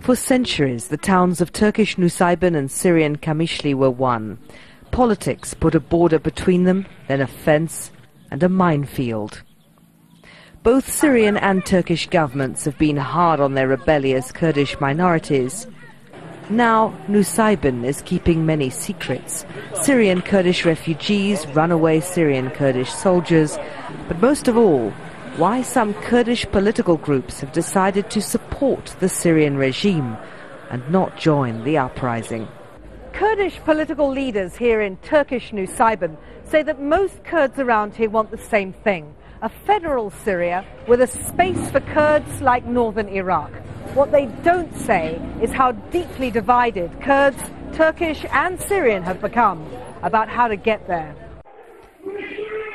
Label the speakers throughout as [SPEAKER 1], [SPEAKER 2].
[SPEAKER 1] For centuries, the towns of Turkish Nusaybin and Syrian Kamishli were one. Politics put a border between them, then a fence and a minefield. Both Syrian and Turkish governments have been hard on their rebellious Kurdish minorities. Now, Nusaybin is keeping many secrets. Syrian Kurdish refugees, runaway Syrian Kurdish soldiers, but most of all, why some Kurdish political groups have decided to support the Syrian regime and not join the uprising. Kurdish political leaders here in Turkish Nusaybin say that most Kurds around here want the same thing, a federal Syria with a space for Kurds like northern Iraq. What they don't say is how deeply divided Kurds, Turkish and Syrian have become about how to get there.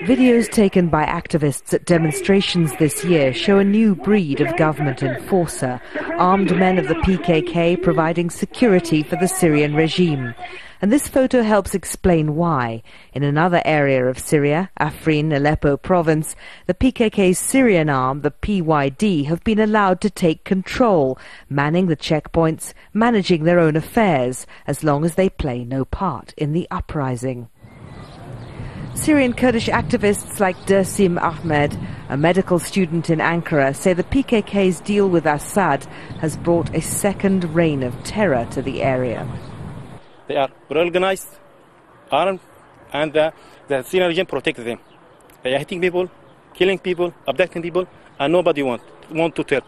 [SPEAKER 1] Videos taken by activists at demonstrations this year show a new breed of government enforcer, armed men of the PKK providing security for the Syrian regime. And this photo helps explain why. In another area of Syria, Afrin, Aleppo province, the PKK's Syrian arm, the PYD, have been allowed to take control, manning the checkpoints, managing their own affairs, as long as they play no part in the uprising. Syrian Kurdish activists like Dersim Ahmed, a medical student in Ankara, say the PKK's deal with Assad has brought a second reign of terror to the area.
[SPEAKER 2] They are well-organized, armed, and the Syrian regime protects them. They are hitting people, killing people, abducting people, and nobody want to tell.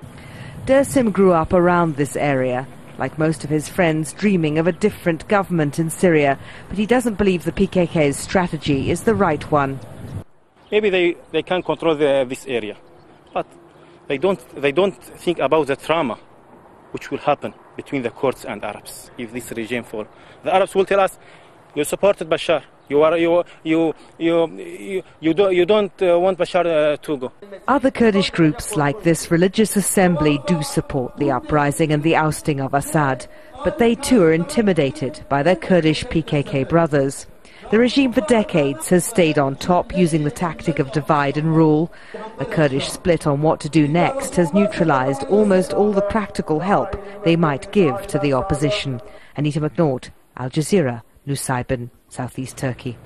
[SPEAKER 1] Dersim grew up around this area, like most of his friends, dreaming of a different government in Syria, but he doesn't believe the PKK's strategy is the right one.
[SPEAKER 2] Maybe they can control this area, but they don't think about the trauma which will happen between the Kurds and Arabs if this regime falls. The Arabs will tell us, you supported Bashar. You don't want Bashar to go.
[SPEAKER 1] Other Kurdish groups like this religious assembly do support the uprising and the ousting of Assad, but they too are intimidated by their Kurdish PKK brothers. The regime for decades has stayed on top using the tactic of divide and rule. A Kurdish split on what to do next has neutralized almost all the practical help they might give to the opposition. Anita McNaught, Al Jazeera, Nusaybin, Southeast Turkey.